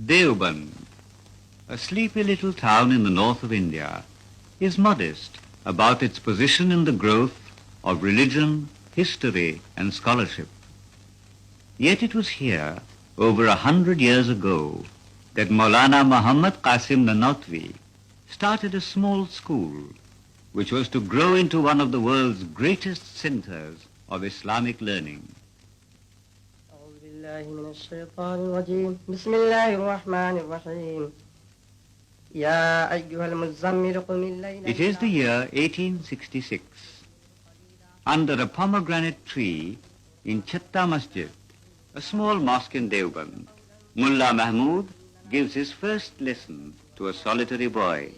Deoband, a sleepy little town in the north of India, is modest about its position in the growth of religion, history, and scholarship. Yet it was here, over 100 years ago, that Maulana Muhammad Qasim Nanotvi started a small school which was to grow into one of the world's greatest centers of Islamic learning. It is the year 1866. Under a pomegranate tree in Chatta Masjid, a small mosque in Deoband, Mullah Mahmud gives his first lesson to a solitary boy.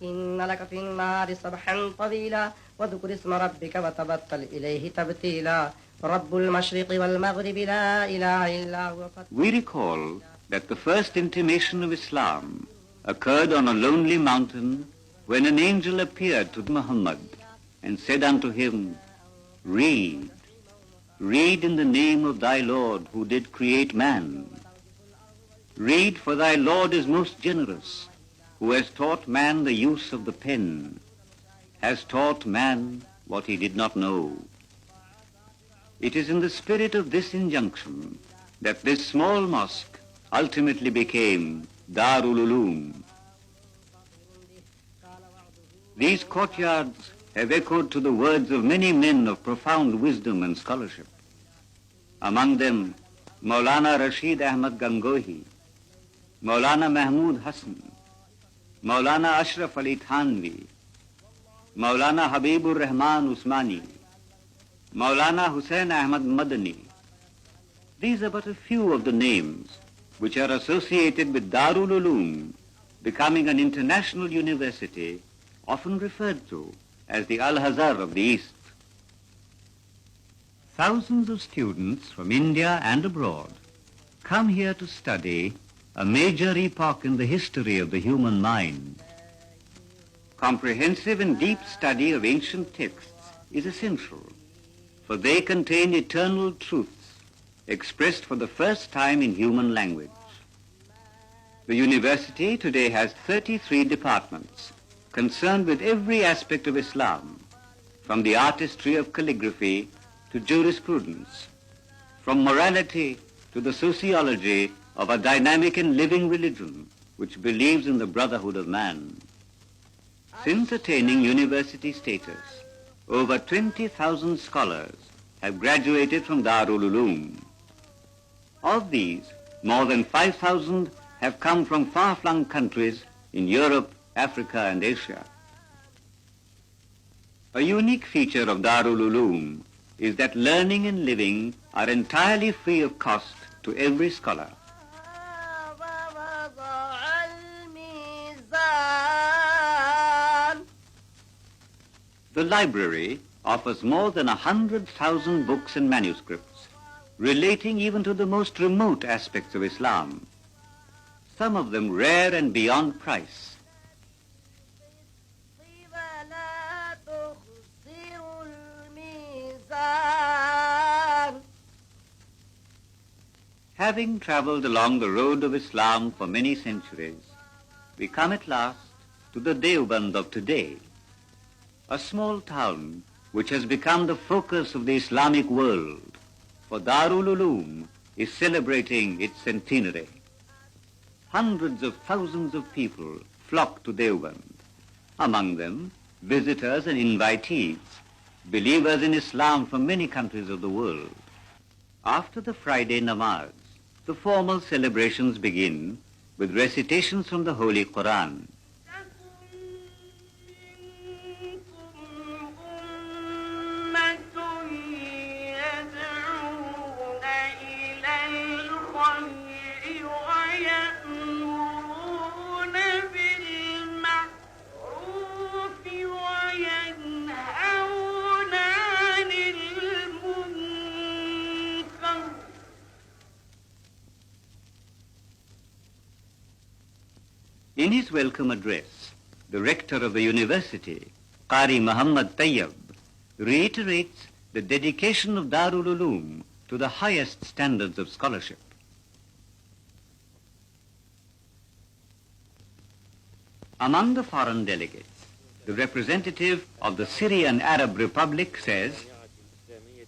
إن لك في النار سبحا طويلا وذكر اسم ربك وتبتل إليه تبتيلا رب المشرق والمغرب لا إله إلا هو. We recall that the first intimation of Islam occurred on a lonely mountain when an angel appeared to Muhammad and said unto him, "Read, read in the name of thy Lord who did create man. Read, for thy Lord is most generous, who has taught man the use of the pen, has taught man what he did not know." It is in the spirit of this injunction that this small mosque ultimately became Darul Uloom. These courtyards have echoed to the words of many men of profound wisdom and scholarship. Among them, Maulana Rashid Ahmad Gangohi, Maulana Mahmud Hassan, Maulana Ashraf Ali Thanvi, Maulana Habibur Rahman Usmani, Maulana Hussain Ahmad Madani. These are but a few of the names which are associated with Darul Uloom becoming an international university, often referred to as the Al-Azhar of the East. Thousands of students from India and abroad come here to study a major epoch in the history of the human mind. Comprehensive and deep study of ancient texts is essential, for they contain eternal truths expressed for the first time in human language. The university today has 33 departments concerned with every aspect of Islam, from the artistry of calligraphy to jurisprudence, from morality to the sociology of a dynamic and living religion which believes in the brotherhood of man. Since attaining university status, over 20,000 scholars have graduated from Darul Uloom. Of these, more than 5,000 have come from far-flung countries in Europe, Africa, and Asia. A unique feature of Darul Uloom is that learning and living are entirely free of cost to every scholar. The library offers more than 100,000 books and manuscripts relating even to the most remote aspects of Islam, some of them rare and beyond price. Having traveled along the road of Islam for many centuries, we come at last to the Deoband of today, a small town which has become the focus of the Islamic world, for Darul Uloom is celebrating its centenary. Hundreds of thousands of people flock to Deoband, among them visitors and invitees, believers in Islam from many countries of the world. After the Friday namaz, the formal celebrations begin with recitations from the Holy Quran. In his welcome address, the rector of the university, Qari Muhammad Tayyab, reiterates the dedication of Darul Uloom to the highest standards of scholarship. Among the foreign delegates, the representative of the Syrian Arab Republic says,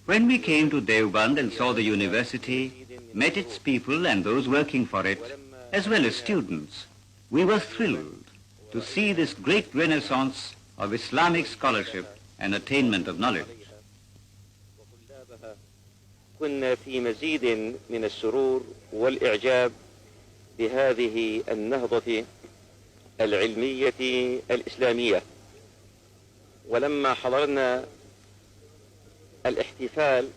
"When we came to Deoband and saw the university, met its people and those working for it, as well as students, we were thrilled to see this great renaissance of Islamic scholarship and attainment of knowledge." كنا في مزيد من السرور والإعجاب بهذه النهضة العلمية الإسلامية، ولما حضرنا الاحتفال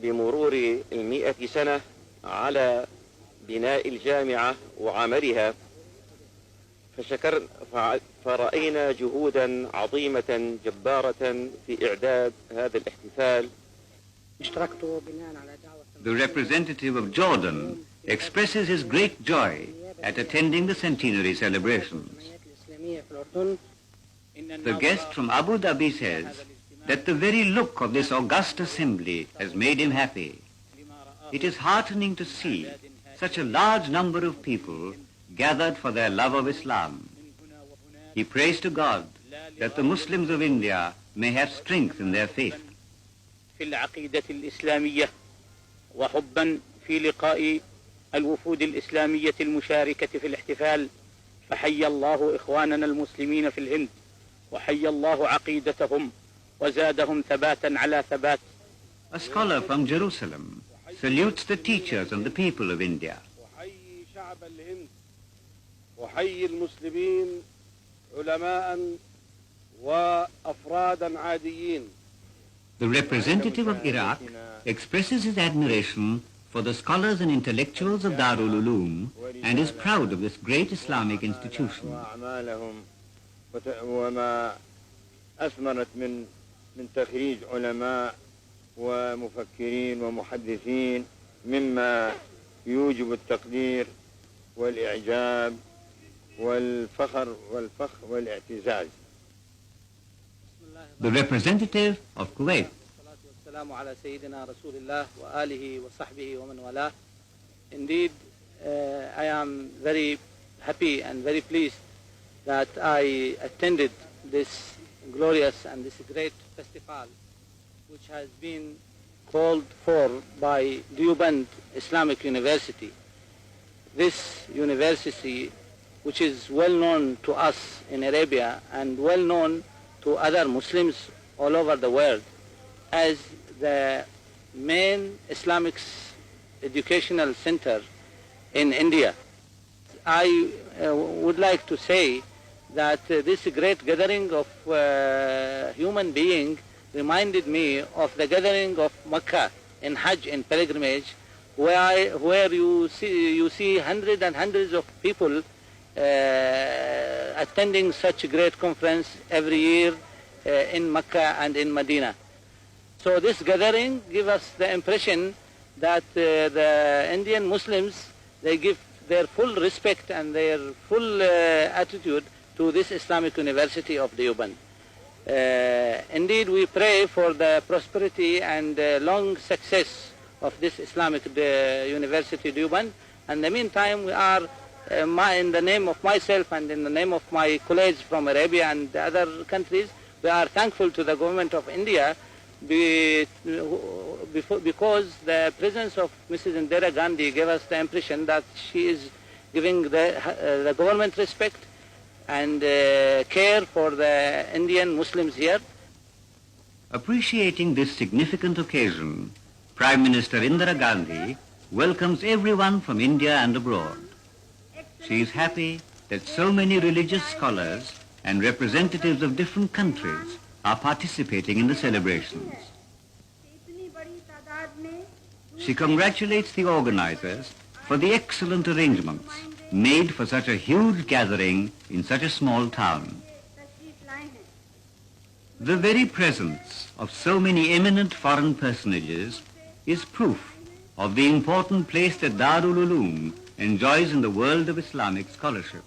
بمرور 100 سنة على بناء الجامعة وعملها فرأينا جهودا عظيمة جبارة في إعداد هذا الاحتفال. The representative of Jordan expresses his great joy at attending the centenary celebrations. The guest from Abu Dhabi says that the very look of this august assembly has made him happy. It is heartening to see such a large number of people gathered for their love of Islam. He prays to God that the Muslims of India may have strength in their faith. في العقيدة الإسلامية وحبا في لقاء الوفود الإسلامية المشاركة في الاحتفال، فحيا الله إخواننا المسلمين في الهند وحيا الله عقيدتهم وزادهم ثباتا على ثبات. A scholar from Jerusalem salutes the teachers and the people of India. وحيي شعب الهند وحيي المسلمين علماء وأفرادا عاديين. The representative of Iraq expresses his admiration for the scholars and intellectuals of Darul Uloom and is proud of this great Islamic institution. وما أثمرت من تخريج علماء ومفكرين ومحدثين مما يوجب التقدير والإعجاب والفخر والاعتزاز. The representative of Kuwait. Indeed, I am very happy and very pleased that I attended this glorious and this great festival which has been called for by Dioband Islamic University. This university, which is well known to us in Arabia and well known to other Muslims all over the world as the main Islamic educational center in India. I would like to say that this great gathering of human beings reminded me of the gathering of Mecca in Hajj, in pilgrimage, where you see hundreds and hundreds of people attending such a great conference every year in Mecca and in Medina. So this gathering gives us the impression that the Indian Muslims, they give their full respect and their full attitude to this Islamic University of Dioband. Indeed, we pray for the prosperity and long success of this Islamic University Dioband. And in the meantime, we are, in the name of myself and in the name of my colleagues from Arabia and the other countries, we are thankful to the government of India because the presence of Mrs. Indira Gandhi gave us the impression that she is giving the government respect and care for the Indian Muslims here. Appreciating this significant occasion, Prime Minister Indira Gandhi welcomes everyone from India and abroad. She is happy that so many religious scholars and representatives of different countries are participating in the celebrations. She congratulates the organizers for the excellent arrangements made for such a huge gathering in such a small town. The very presence of so many eminent foreign personages is proof of the important place that Darul Uloom enjoys in the world of Islamic scholarship.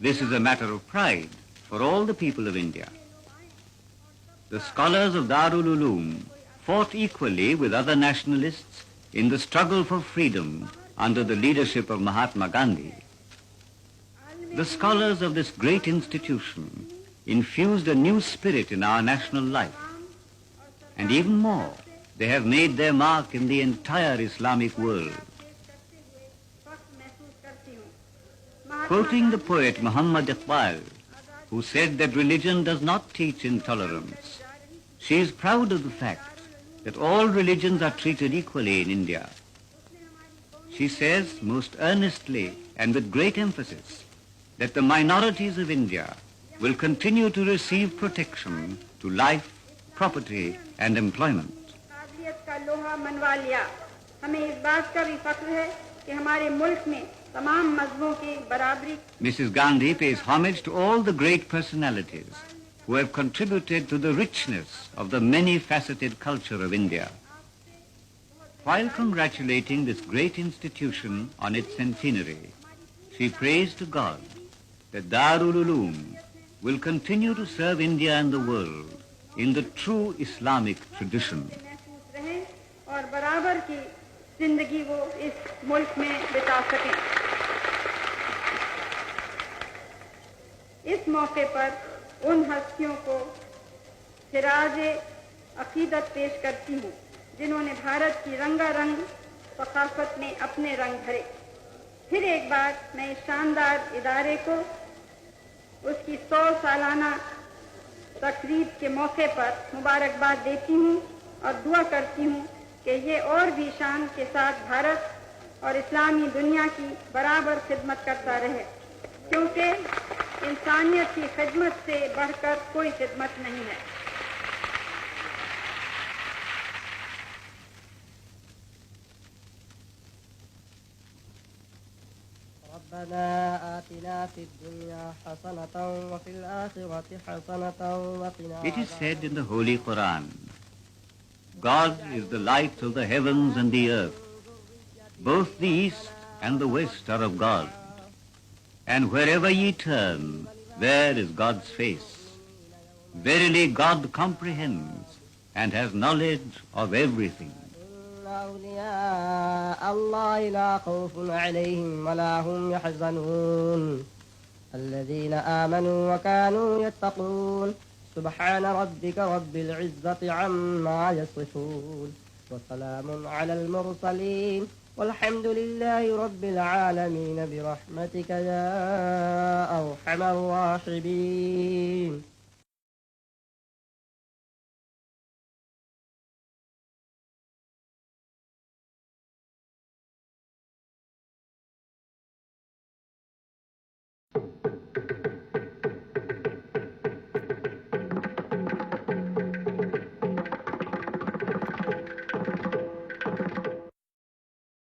This is a matter of pride for all the people of India. The scholars of Darul Uloom fought equally with other nationalists in the struggle for freedom under the leadership of Mahatma Gandhi. The scholars of this great institution infused a new spirit in our national life. And even more, they have made their mark in the entire Islamic world. Quoting the poet Muhammad Iqbal, who said that religion does not teach intolerance, she is proud of the fact that all religions are treated equally in India. She says most earnestly and with great emphasis that the minorities of India will continue to receive protection to life, property and employment. Mrs. Gandhi pays homage to all the great personalities who have contributed to the richness of the many-faceted culture of India. While congratulating this great institution on its centenary, she prays to God that Darul Uloom will continue to serve India and the world in the true Islamic tradition. اور برابر کی زندگی وہ اس ملک میں بتا سکیں. اس موقع پر ان ہستیوں کو خراج عقیدت پیش کرتی ہوں جنہوں نے بھارت کی رنگا رنگ ثقافت میں اپنے رنگ بھرے. پھر ایک بار میں اس شاندار ادارے کو اس کی 100 سالانہ تقریب کے موقع پر مبارکباد دیتی ہوں اور دعا کرتی ہوں کہ یہ اور بھی شان کے ساتھ بھارت اور اسلامی دنیا کی برابر خدمت کرتا رہے، کیونکہ انسانیت کی خدمت سے بڑھ کر کوئی خدمت نہیں ہے. ربنا آتنا في الدنيا حسنة وفي الآخرة حسنة وقنا. It is said in the Holy Quran, God is the light of the heavens and the earth. Both the east and the west are of God. And wherever ye turn, there is God's face. Verily God comprehends and has knowledge of everything. أولياء الله لا خوف عليهم ولا هم يحزنون الذين آمنوا وكانوا يتقون. سبحان ربك رب العزة عما يصفون وسلام على المرسلين والحمد لله رب العالمين برحمتك يا أرحم الراحمين.